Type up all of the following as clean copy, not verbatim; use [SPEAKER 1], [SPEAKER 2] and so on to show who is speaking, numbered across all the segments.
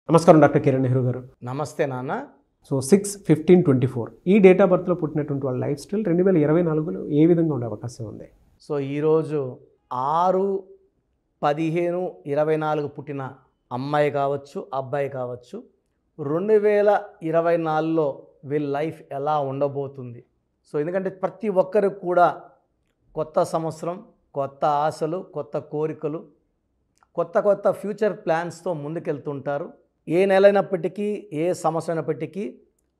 [SPEAKER 1] నమస్కారం డాక్టర్ కిరణ్ నెహ్రూ గారు.
[SPEAKER 2] నమస్తే నాన్న.
[SPEAKER 1] సో 6/15/24 ఈ డేట్ ఆఫ్ బర్త్లో పుట్టినటువంటి వాళ్ళ లైఫ్ స్టైల్ 2024లో ఏ విధంగా ఉండే అవకాశం ఉంది?
[SPEAKER 2] సో ఈరోజు 6/15/24 పుట్టిన అమ్మాయి కావచ్చు, అబ్బాయి కావచ్చు, 2024లో వీళ్ళ లైఫ్ ఎలా ఉండబోతుంది? సో ఎందుకంటే ప్రతి ఒక్కరికి కూడా కొత్త సంవత్సరం, కొత్త ఆశలు, కొత్త కోరికలు, కొత్త ఫ్యూచర్ ప్లాన్స్తో ముందుకెళ్తుంటారు. ఏ నెలైనప్పటికీ, ఏ సంవత్సరం అయినప్పటికీ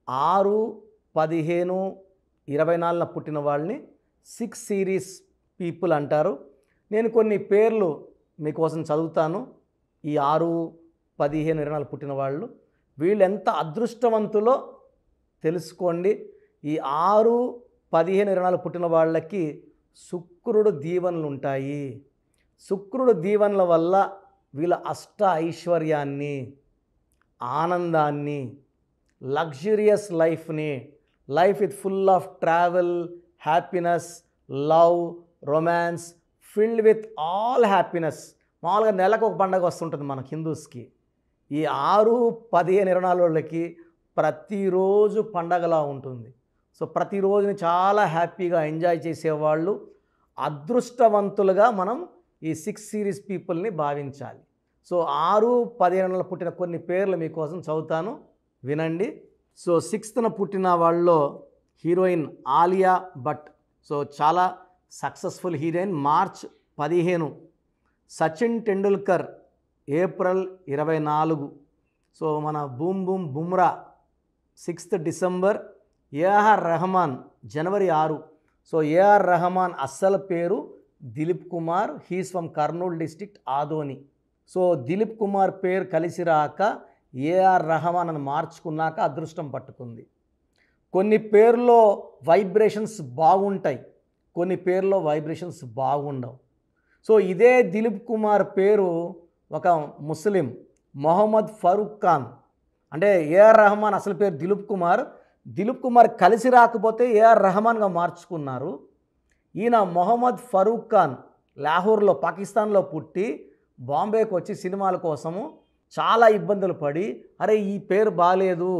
[SPEAKER 2] 6/15/24 పుట్టిన వాళ్ళని 6 సిరీస్ పీపుల్ అంటారు. నేను కొన్ని పేర్లు మీకోసం చదువుతాను. ఈ 6/15/24 పుట్టిన వాళ్ళు వీళ్ళు ఎంత అదృష్టవంతులో తెలుసుకోండి. ఈ 6/15/24 పుట్టిన వాళ్ళకి శుక్రుడు దీవెనలు ఉంటాయి. శుక్రుడు దీవెనల వల్ల వీళ్ళ అష్ట ఐశ్వర్యాన్ని, ఆనందాన్ని, లగ్జరియస్ లైఫ్ని, life with full of travel, happiness, love, romance, filled with all happiness. మామూలుగా నెలకు ఒక పండగ వస్తుంటుంది మనకు హిందూస్కి. ఈ 6/15/24 వాళ్ళకి ప్రతిరోజు పండగలా ఉంటుంది. సో ప్రతిరోజుని చాలా హ్యాపీగా ఎంజాయ్ చేసేవాళ్ళు అదృష్టవంతులుగా మనం ఈ 6 సిరీస్ పీపుల్ని భావించాలి. సో 6/15 పుట్టిన కొన్ని పేర్లు మీకోసం చదువుతాను, వినండి. సో 6th పుట్టిన వాళ్ళలో హీరోయిన్ ఆలియా భట్. సో చాలా successful heroine. March 15. Sachin Tendulkar April 24. So మన బూమ్ Bumrah 6th December. AR Rahman January 6. So AR Rahman అస్సలు పేరు Dilip Kumar. He's from Kurnool district, Adoni. So Dilip Kumar పేరు కలిసి రాక ఏఆర్ రెహమాన్ అని మార్చుకున్నాక అదృష్టం పట్టుకుంది. కొన్ని పేర్లో వైబ్రేషన్స్ బాగుంటాయి, కొన్ని పేర్లో వైబ్రేషన్స్ బాగుండవు. సో ఇదే దిలీప్ కుమార్ పేరు ఒక ముస్లిం మొహమ్మద్ ఫరూక్ ఖాన్, అంటే ఏఆర్ రెహమాన్ అసలు పేరు దిలీప్ కుమార్ కలిసి రాకపోతే ఏఆర్ రెహమాన్గా మార్చుకున్నారు. ఈయన మొహమ్మద్ ఫరూక్ ఖాన్ లాహోర్లో, పాకిస్తాన్లో పుట్టి బాంబేకి వచ్చి సినిమాల కోసము చాలా ఇబ్బందులు పడి, అరే ఈ పేరు బాగాలేదు,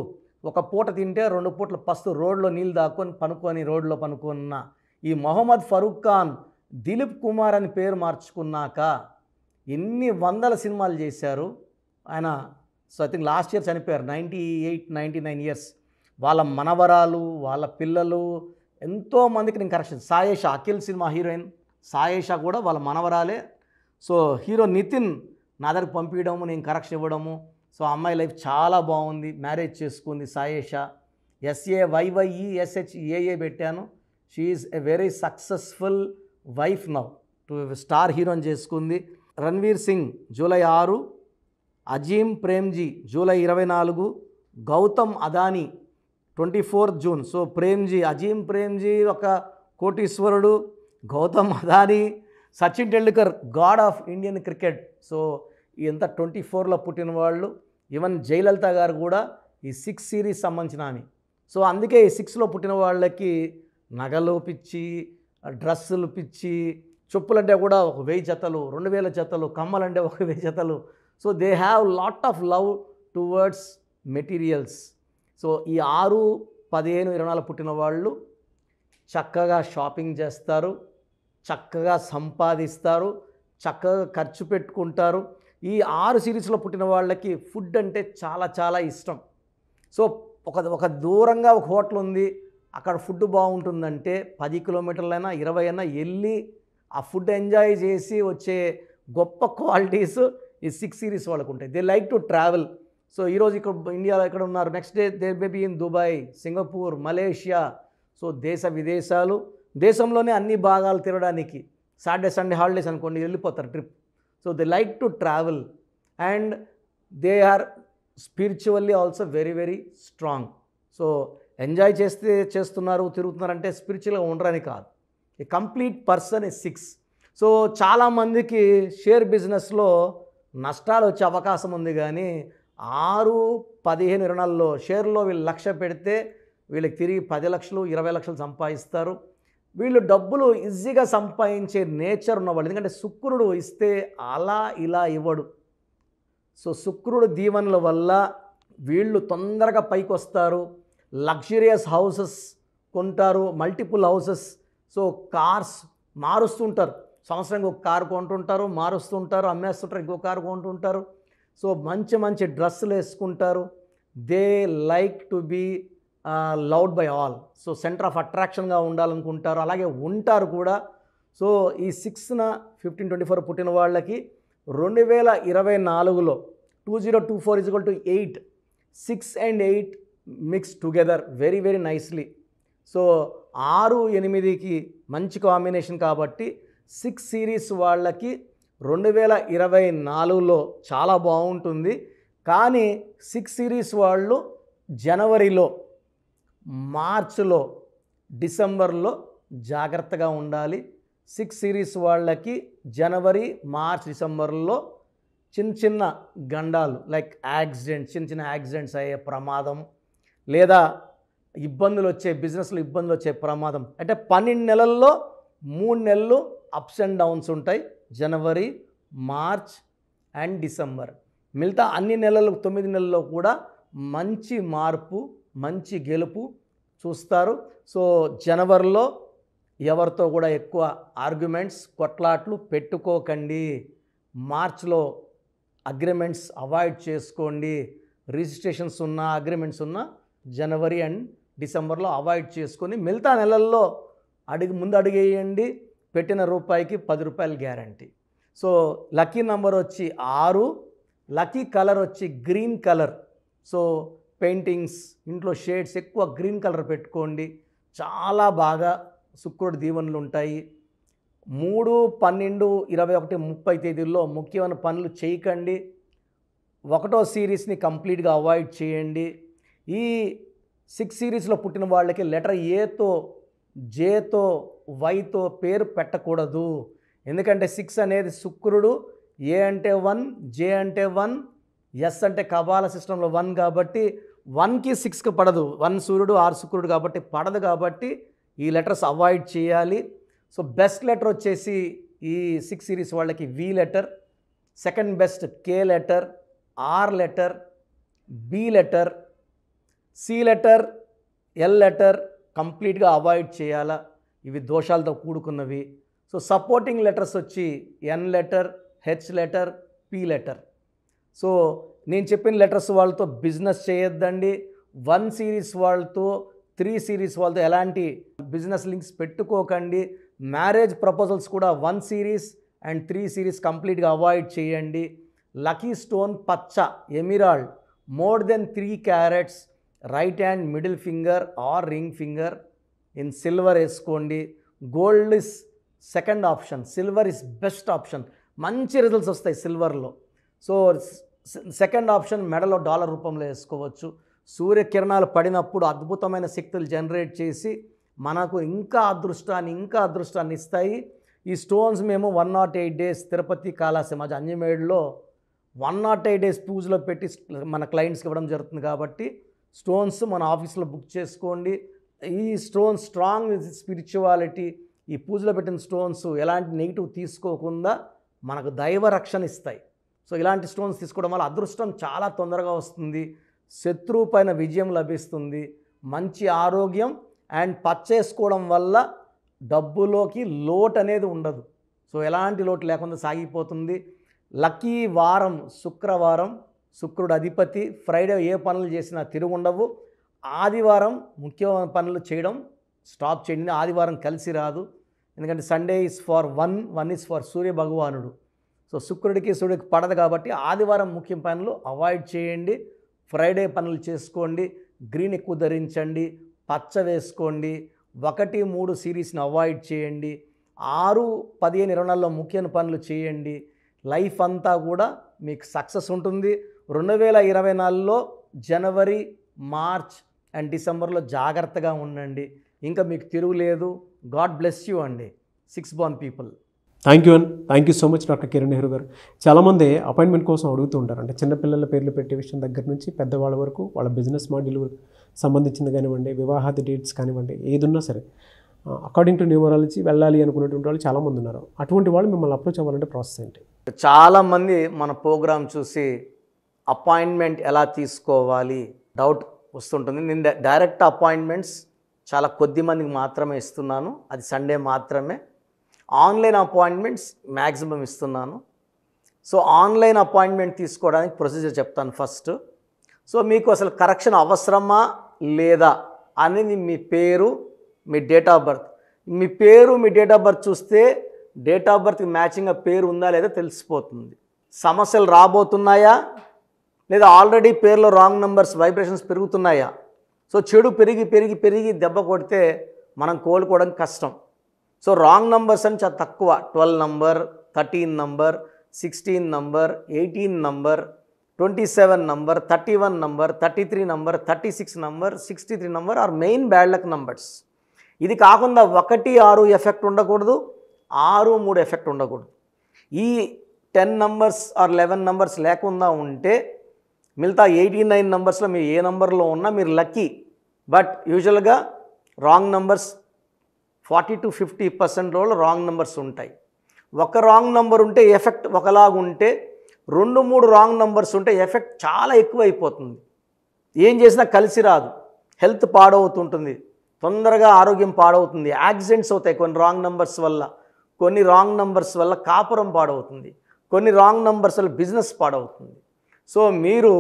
[SPEAKER 2] ఒక పూట తింటే 2 పూట్ల పస్తు రోడ్లో నీళ్ళు దాక్కొని రోడ్లో పనుకున్న ఈ మొహమ్మద్ ఫరూక్ ఖాన్ దిలీప్ కుమార్ అని పేరు మార్చుకున్నాక ఎన్ని వందల సినిమాలు చేశారు ఆయన. So I think last year చనిపోయారు, 98-99 ఇయర్స్. వాళ్ళ మనవరాలు, వాళ్ళ పిల్లలు ఎంతోమందికి నేను కరెక్షన్. సాయేషా, అఖిల్ సినిమా హీరోయిన్ సాయేషా కూడా వాళ్ళ మనవరాలే. సో హీరో నితిన్ నా దగ్గరకు పంపించడము, నేను కరెక్షన్ ఇవ్వడము. సో అమ్మాయి లైఫ్ చాలా బాగుంది, మ్యారేజ్ చేసుకుంది సాయేషా. SAYYESHAA పెట్టాను. She is a very successful wife now. Star హీరోని చేసుకుంది. Ranveer Singh July 6. Azim Premji July 24. Gautam Adani 24 June. So Azim Premji ఒక కోటీశ్వరుడు, Gautam Adani, Sachin Tendulkar god of Indian cricket. So ఎంత 24లో పుట్టిన వాళ్ళు. ఈవెన్ జయలలిత గారు కూడా ఈ 6 సిరీస్ సంబంధించిన ఆమె. సో అందుకే ఈ 6లో పుట్టిన వాళ్ళకి నగలు పిచ్చి, డ్రెస్సులు పిచ్చి, చెప్పులంటే కూడా 1000 జతలు, 2000 జతలు, కమ్మలంటే 1000 జతలు. So they have lot of love towards materials. So ఈ 6/15/24 పుట్టిన వాళ్ళు చక్కగా షాపింగ్ చేస్తారు, చక్కగా సంపాదిస్తారు, చక్కగా ఖర్చు పెట్టుకుంటారు. ఈ 6 సిరీస్లో పుట్టిన వాళ్ళకి ఫుడ్ అంటే చాలా చాలా ఇష్టం. సో ఒక దూరంగా ఒక హోటల్ ఉంది, అక్కడ ఫుడ్ బాగుంటుందంటే 10 కిలోమీటర్లైనా 20 అయినా వెళ్ళి ఆ ఫుడ్ ఎంజాయ్ చేసి వచ్చే గొప్ప క్వాలిటీస్ ఈ 6 సిరీస్ వాళ్ళకు ఉంటాయి. They like to travel. So ఈరోజు ఇక్కడ ఇండియాలో ఎక్కడ ఉన్నారు, next day they may be in Dubai, Singapore, Malaysia. So దేశ విదేశాలు, దేశంలోనే అన్ని భాగాలు తిరగడానికి సాటర్డే సండే హాలిడేస్ అనుకోండి వెళ్ళిపోతారు trip. So they like to travel and they are spiritually also very very strong. So enjoy చేస్తున్నారు, తిరుగుతున్నారంటే స్పిరిచువల్గా ఉండరని కాదు. A complete person is 6. So చాలామందికి షేర్ బిజినెస్లో నష్టాలు వచ్చే అవకాశం ఉంది, కానీ 6/15/24లో షేర్లో వీళ్ళు 1,00,000 పెడితే వీళ్ళకి తిరిగి 10 లక్షలు 20 లక్షలు సంపాదిస్తారు. వీళ్ళు డబ్బులు ఈజీగా సంపాదించే నేచర్ ఉన్నవాళ్ళు. ఎందుకంటే శుక్రుడు ఇస్తే అలా ఇలా ఇవ్వడు. సో శుక్రుడు దీవెనల వల్ల వీళ్ళు తొందరగా పైకి వస్తారు, లగ్జరియస్ హౌసెస్ కొంటారు, మల్టిపుల్ హౌసెస్. సో కార్స్ మారుస్తుంటారు, సంవత్సరానికి ఒక కారు కొంటుంటారు, మారుస్తుంటారు, అమ్మేస్తుంటారు, ఇంకో కారు కొంటుంటారు. సో మంచి మంచి డ్రెస్సులు వేసుకుంటారు. They like to be loved by all. So centre of అట్రాక్షన్గా ఉండాలనుకుంటారు, అలాగే ఉంటారు కూడా. సో ఈ 6న 1524 పుట్టిన వాళ్ళకి 2024లో 2024 = 8, 6 and 8 mix together very very nicely. So 6, 8కి మంచి కాంబినేషన్ కాబట్టి 6 సిరీస్ వాళ్ళకి 2024లో చాలా బాగుంటుంది. కానీ 6 సిరీస్ వాళ్ళు జనవరిలో, మార్చిలో, డిసెంబర్లో జాగ్రత్తగా ఉండాలి. 6 సిరీస్ వాళ్ళకి జనవరి, మార్చ్, డిసెంబర్లో చిన్న చిన్న గండాలు లైక్ యాక్సిడెంట్స్, చిన్న చిన్న యాక్సిడెంట్స్ అయ్యే ప్రమాదం, లేదా ఇబ్బందులు వచ్చే, బిజినెస్లో ఇబ్బందులు వచ్చే ప్రమాదం. అంటే 12 నెలల్లో 3 నెలలు అప్స్ అండ్ డౌన్స్ ఉంటాయి, జనవరి, మార్చ్ అండ్ డిసెంబర్. మిగతా అన్ని నెలలు 9 నెలల్లో కూడా మంచి మార్పు, మంచి గెలుపు చూస్తారు. సో జనవరిలో ఎవరితో కూడా ఎక్కువ ఆర్గ్యుమెంట్స్, కొట్లాట్లు పెట్టుకోకండి. మార్చ్లో అగ్రిమెంట్స్ అవాయిడ్ చేసుకోండి. రిజిస్ట్రేషన్స్ ఉన్న, అగ్రిమెంట్స్ ఉన్న జనవరి అండ్ డిసెంబర్లో అవాయిడ్ చేసుకొని మిగతా నెలల్లో ముందు అడిగేయండి. పెట్టిన రూపాయికి 10 రూపాయలు గ్యారంటీ. సో లక్కీ నెంబర్ వచ్చి 6, లక్కీ కలర్ వచ్చి గ్రీన్ కలర్. సో పెయింటింగ్స్, ఇంట్లో షేడ్స్ ఎక్కువ గ్రీన్ కలర్ పెట్టుకోండి, చాలా బాగా శుక్రుడి దీవెనలు ఉంటాయి. 3, 12, 21, 30 తేదీల్లో ముఖ్యమైన పనులు చేయకండి. 1వ సిరీస్ని కంప్లీట్గా అవాయిడ్ చేయండి. ఈ 6 సిరీస్లో పుట్టిన వాళ్ళకి లెటర్ ఏతో, జేతో, వైతో పేరు పెట్టకూడదు. ఎందుకంటే 6 అనేది శుక్రుడు, ఏ అంటే 1, జే అంటే 1, ఎస్ అంటే కబాల సిస్టంలో 1 కాబట్టి 1కి 6కి పడదు. 1 సూర్యుడు, 6 శుక్రుడు కాబట్టి పడదు. కాబట్టి ఈ లెటర్స్ అవాయిడ్ చేయాలి. సో బెస్ట్ లెటర్ వచ్చేసి ఈ 6 సిరీస్ వాళ్ళకి V letter, second best K letter, R letter, B letter, C letter, L letter కంప్లీట్గా అవాయిడ్ చేయాలా, ఇవి దోషాలతో కూడుకున్నవి. సో సపోర్టింగ్ లెటర్స్ వచ్చి N letter, H letter, P letter. So నేను చెప్పిన లెటర్స్ వాళ్ళతో బిజినెస్ చేయొద్దండి. 1 సిరీస్ వాళ్ళతో, 3 సిరీస్ వాళ్ళతో ఎలాంటి బిజినెస్ లింక్స్ పెట్టుకోకండి. మ్యారేజ్ ప్రపోజల్స్ కూడా 1 సిరీస్ అండ్ 3 సిరీస్ కంప్లీట్గా అవాయిడ్ చేయండి. లక్కీ స్టోన్ పచ్చ emerald, more than 3 carats, right hand middle finger or ring finger in silver వేసుకోండి. Gold is second option, silver is best option. మంచి results వస్తాయి సిల్వర్లో. So second option మెడలో dollar రూపంలో వేసుకోవచ్చు. సూర్యకిరణాలు పడినప్పుడు అద్భుతమైన శక్తులు జనరేట్ చేసి మనకు ఇంకా అదృష్టాన్ని ఇస్తాయి. ఈ స్టోన్స్ మేము 108 డేస్ తిరుపతి కాళాసమాజ్ అంజమేడ్లో 108 డేస్ పూజలో పెట్టి మన క్లయింట్స్కి ఇవ్వడం జరుగుతుంది. కాబట్టి స్టోన్స్ మన ఆఫీస్లో బుక్ చేసుకోండి. ఈ స్టోన్స్ స్ట్రాంగ్ స్పిరిచువాలిటీ, ఈ పూజలో పెట్టిన స్టోన్స్ ఎలాంటి నెగిటివ్ తీసుకోకుండా మనకు దైవ రక్షణ ఇస్తాయి. సో ఇలాంటి స్టోన్స్ తీసుకోవడం వల్ల అదృష్టం చాలా తొందరగా వస్తుంది, శత్రువు పైన విజయం లభిస్తుంది, మంచి ఆరోగ్యం అండ్ పచ్చేసుకోవడం వల్ల డబ్బులోకి లోటు అనేది ఉండదు. సో ఎలాంటి లోటు లేకుండా సాగిపోతుంది. లక్కీ వారం శుక్రవారం, శుక్రుడు అధిపతి. ఫ్రైడే ఏ పనులు చేసినా తిరుగుండవు. ఆదివారం ముఖ్యమైన పనులు చేయడం స్టాప్ చేయండి. ఆదివారం కలిసి రాదు, ఎందుకంటే Sunday is for 1 is for Surya భగవానుడు. సో శుక్రుడికి సూర్యుడికి పడదు కాబట్టి ఆదివారం ముఖ్య పనులు అవాయిడ్ చేయండి. ఫ్రైడే పనులు చేసుకోండి. గ్రీన్ ఎక్కువ ధరించండి, పచ్చ వేసుకోండి. 1, 3 సిరీస్ని అవాయిడ్ చేయండి. 6, 15, 24లో ముఖ్యమైన పనులు చేయండి. లైఫ్ అంతా కూడా మీకు సక్సెస్ ఉంటుంది. 2024లో జనవరి, మార్చ్ అండ్ డిసెంబర్లో జాగ్రత్తగా ఉండండి. ఇంకా మీకు తిరుగులేదు. గాడ్ బ్లెస్ యూ అండి 6 born people.
[SPEAKER 1] Thank you so much doctor Kiran Nehru గారు. చాలామంది అపాయింట్మెంట్ కోసం అడుగుతూ ఉంటారు. అంటే చిన్నపిల్లల పేర్లు పెట్టే విషయం దగ్గర నుంచి పెద్దవాళ్ళ వరకు, వాళ్ళ బిజినెస్ మాడ్యూల్ సంబంధించింది కానివ్వండి, వివాహాది డేట్స్ కానివ్వండి, ఏదున్నా సరే అకార్డింగ్ టు న్యూమరాలజీ వెళ్ళాలి అనుకునేటువంటి వాళ్ళు చాలామంది ఉన్నారు. అటువంటి వాళ్ళు మిమ్మల్ని అప్రోచ్ అవ్వాలంటే ప్రాసెస్ ఏంటి?
[SPEAKER 2] చాలామంది మన ప్రోగ్రామ్ చూసి అపాయింట్మెంట్ ఎలా తీసుకోవాలి డౌట్ వస్తుంటుంది. నేను డైరెక్ట్ అపాయింట్మెంట్స్ చాలా కొద్ది మందికి మాత్రమే ఇస్తున్నాను, అది సండే మాత్రమే. ఆన్లైన్ అపాయింట్మెంట్స్ మ్యాక్సిమం ఇస్తున్నాను. సో ఆన్లైన్ అపాయింట్మెంట్ తీసుకోవడానికి ప్రొసీజర్ చెప్తాను ఫస్ట్. సో మీకు అసలు కరెక్షన్ అవసరమా లేదా అనేది మీ పేరు, మీ డేట్ ఆఫ్ బర్త్. మీ పేరు, మీ డేట్ ఆఫ్ బర్త్ చూస్తే డేట్ ఆఫ్ బర్త్కి మ్యాచింగ్గా పేరు ఉందా లేదా తెలిసిపోతుంది. సమస్యలు రాబోతున్నాయా లేదా ఆల్రెడీ పేరులో రాంగ్ నెంబర్స్ వైబ్రేషన్స్ పెరుగుతున్నాయా? సో చెడు పెరిగి పెరిగి పెరిగి దెబ్బ కొడితే మనం కోలుకోవడం కష్టం. సో రాంగ్ నెంబర్స్ అని చాలా తక్కువ. 12 number, 13 number, 16 number, 18 number, 27 number, 31 number, 33 number, 36 number, 63 number are main bad luck numbers. ఇది కాకుండా 1, 6 ఎఫెక్ట్ ఉండకూడదు, 6, 3 ఎఫెక్ట్ ఉండకూడదు. ఈ 10 నంబర్స్ ఆర్ 11 నంబర్స్ లేకుండా ఉంటే మిగతా 89 నంబర్స్లో మీరు ఏ నంబర్లో ఉన్నా మీరు లక్కీ. బట్ యూజువల్గా రాంగ్ నంబర్స్ 40 to 50% రోజులు రాంగ్ నెంబర్స్ ఉంటాయి. ఒక రాంగ్ నెంబర్ ఉంటే ఎఫెక్ట్ ఒకలాగా ఉంటే 2, 3 రాంగ్ నెంబర్స్ ఉంటే ఎఫెక్ట్ చాలా ఎక్కువ అయిపోతుంది. ఏం చేసినా కలిసి రాదు, హెల్త్ పాడవుతుంటుంది, తొందరగా ఆరోగ్యం పాడవుతుంది, యాక్సిడెంట్స్ అవుతాయి కొన్ని రాంగ్ నెంబర్స్ వల్ల, కొన్ని రాంగ్ నెంబర్స్ వల్ల కాపురం పాడవుతుంది, కొన్ని రాంగ్ నెంబర్స్ వల్ల బిజినెస్ పాడవుతుంది. సో మీరు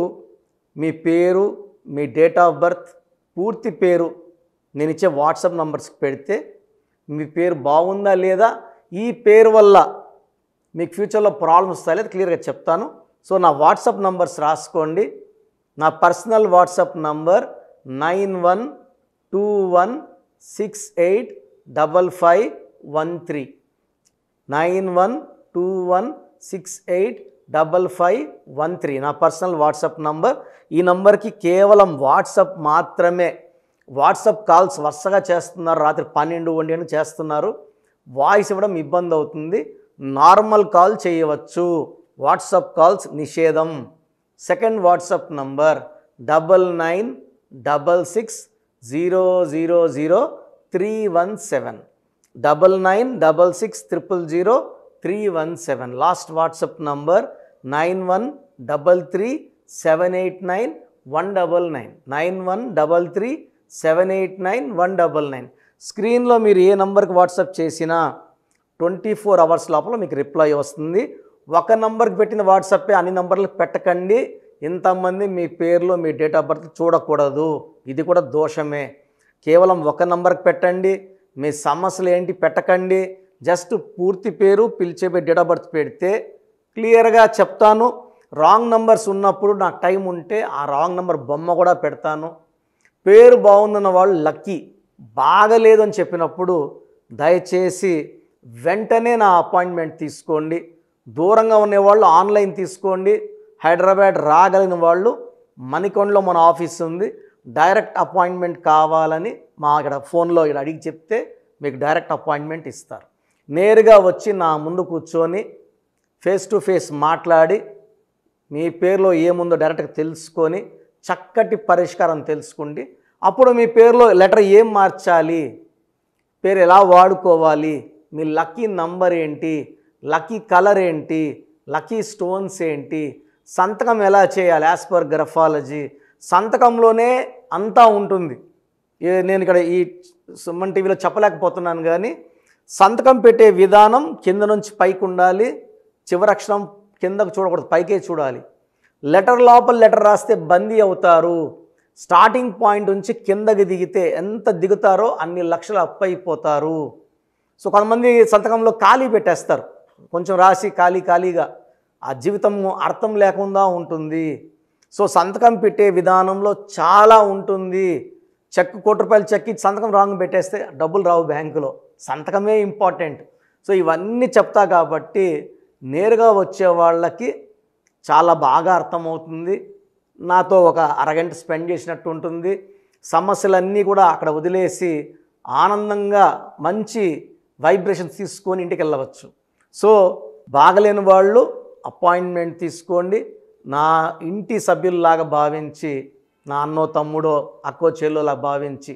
[SPEAKER 2] మీ పేరు, మీ డేట్ ఆఫ్ బర్త్, పూర్తి పేరు నేను ఇచ్చే వాట్సాప్ నంబర్స్కి పెడితే మీ పేరు బాగుందా లేదా, ఈ పేరు వల్ల మీకు ఫ్యూచర్లో ప్రాబ్లమ్స్ వస్తాయి లేదా క్లియర్గా చెప్తాను. సో నా వాట్సాప్ నంబర్స్ రాసుకోండి. నా పర్సనల్ వాట్సాప్ నంబర్ 9121685513 9121685513 నా పర్సనల్ వాట్సాప్ నంబర్. ఈ నంబర్కి కేవలం వాట్సాప్ మాత్రమే. వాట్సాప్ కాల్స్ వరుసగా చేస్తున్నారు, రాత్రి 12, 1 చేస్తున్నారు, వాయిస్ ఇవ్వడం ఇబ్బంది అవుతుంది. నార్మల్ కాల్ చేయవచ్చు, వాట్సాప్ కాల్స్ నిషేధం. Second WhatsApp number 9966000317 9966000317. Last WhatsApp number 9133789199 9133789199. స్క్రీన్లో మీరు ఏ నంబర్కి వాట్సాప్ చేసినా 24 అవర్స్ లోపల మీకు రిప్లై వస్తుంది. ఒక నంబర్కి పెట్టిన వాట్సాపే అన్ని నంబర్లకు పెట్టకండి. ఇంతమంది మీ పేర్లో మీ డేట్ ఆఫ్ బర్త్ చూడకూడదు, ఇది కూడా దోషమే. కేవలం ఒక నంబర్కి పెట్టండి. మీ సమస్యలు ఏంటి పెట్టకండి. జస్ట్ పూర్తి పేరు, పిలిచే డేట్ ఆఫ్ బర్త్ పెడితే క్లియర్గా చెప్తాను. రాంగ్ నంబర్స్ ఉన్నప్పుడు నాకు టైం ఉంటే ఆ రాంగ్ నంబర్ బొమ్మ కూడా పెడతాను. పేరు బాగుందన్న వాళ్ళు లక్కీ, బాగలేదు అని చెప్పినప్పుడు దయచేసి వెంటనే నా అపాయింట్మెంట్ తీసుకోండి. దూరంగా ఉండేవాళ్ళు ఆన్లైన్ తీసుకోండి. హైదరాబాద్ రాగలిగిన వాళ్ళు మణికొండలో మన ఆఫీస్ ఉంది, డైరెక్ట్ అపాయింట్మెంట్ కావాలని మా ఇక్కడ ఫోన్లో ఇక్కడ అడిగి చెప్తే మీకు డైరెక్ట్ అపాయింట్మెంట్ ఇస్తారు. నేరుగా వచ్చి నా ముందు కూర్చొని ఫేస్ టు ఫేస్ మాట్లాడి మీ పేరులో ఏముందో డైరెక్ట్గా తెలుసుకొని చక్కటి పరిష్కారం తెలుసుకోండి. అప్పుడు మీ పేరులో లెటర్ ఏం మార్చాలి, పేరు ఎలా వాడుకోవాలి, మీ లక్కీ నంబర్ ఏంటి, లక్కీ కలర్ ఏంటి, లక్కీ స్టోన్స్ ఏంటి, సంతకం ఎలా చేయాలి యాజ్ పర్ గ్రఫాలజీ, సంతకంలోనే అంతా ఉంటుంది. నేను ఇక్కడ ఈ సుమన్ టీవీలో చెప్పలేకపోతున్నాను కానీ సంతకం పెట్టే విధానం కింద నుంచి పైకి ఉండాలి, చివరి అక్షరం కిందకు చూడకూడదు, పైకే చూడాలి. లెటర్ లోపల లెటర్ రాస్తే బందీ అవుతారు. స్టార్టింగ్ పాయింట్ నుంచి కిందకి దిగితే ఎంత దిగుతారో అన్ని లక్షలు అప్పు అయిపోతారు. సో కొంతమంది సంతకంలో ఖాళీ పెట్టేస్తారు, కొంచెం రాసి ఖాళీగా ఆ జీవితం అర్థం లేకుండా ఉంటుంది. సో సంతకం పెట్టే విధానంలో చాలా ఉంటుంది. చెక్ ₹1,00,000 చెక్ ఇచ్చి సంతకం రాంగ్ పెట్టేస్తే డబ్బులు రావు బ్యాంకులో, సంతకమే ఇంపార్టెంట్. సో ఇవన్నీ చెప్తా కాబట్టి నేరుగా వచ్చే వాళ్ళకి చాలా బాగా అర్థమవుతుంది. నాతో ఒక అరగంట స్పెండ్ చేసినట్టు ఉంటుంది. సమస్యలన్నీ కూడా అక్కడ వదిలేసి ఆనందంగా మంచి వైబ్రేషన్స్ తీసుకొని ఇంటికి వెళ్ళవచ్చు. సో బాగలేని వాళ్ళు అపాయింట్మెంట్ తీసుకోండి. నా ఇంటి సభ్యుల్లాగా భావించి, నా అన్నో తమ్ముడో అక్కో చెల్లోలా భావించి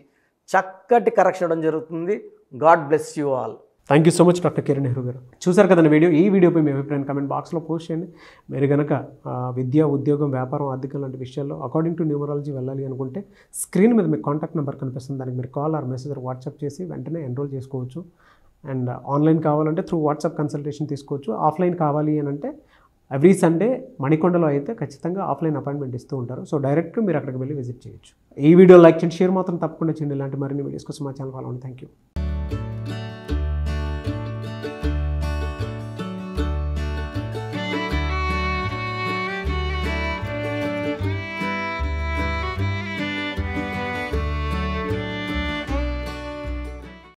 [SPEAKER 2] చక్కటి కరెక్షన్ ఇవ్వడం జరుగుతుంది. God bless you all.
[SPEAKER 1] Thank you so much doctor Kiran Nehru గారు. చూసారు కదండి వీడియో. ఈ వీడియోపై మీ అభిప్రాయం కామెంట్ బాక్స్లో పోస్ట్ చేయండి. మీరు కనుక విద్య, ఉద్యోగం, వ్యాపారం, ఆర్థికం లాంటి విషయాల్లో అకార్డింగ్ టు న్యూమరాలజీ వెళ్ళాలి అనుకుంటే స్క్రీన్ మీద మీకు కాంటాక్ట్ నెంబర్ కనిపిస్తుంది. దానికి మీరు కాల్ ఆర్ మెసేజ్ వాట్సాప్ చేసి వెంటనే ఎన్రోల్ చేసుకోవచ్చు. అండ్ ఆన్లైన్ కావాలంటే త్రూ వాట్సాప్ కన్సల్టేషన్ తీసుకోవచ్చు. ఆఫ్లైన్ కావాలి అని అంటే ఎవ్రీ సండే మణికొండలో అయితే ఖచ్చితంగా ఆఫ్లైన్ అపాయింట్మెంట్ ఇస్తూ ఉంటారు. సో డైరెక్ట్గా మీరు అక్కడికి వెళ్ళి విజిట్ చేయొచ్చు. ఈ వీడియో లైక్ చేయండి, షేర్ మాత్రం తప్పకుండా చేయండి. ఇలాంటి మరిన్ని వీడియోస్ కోసం మా ఛానల్ ఫాలో అవ్వండి. Thank you.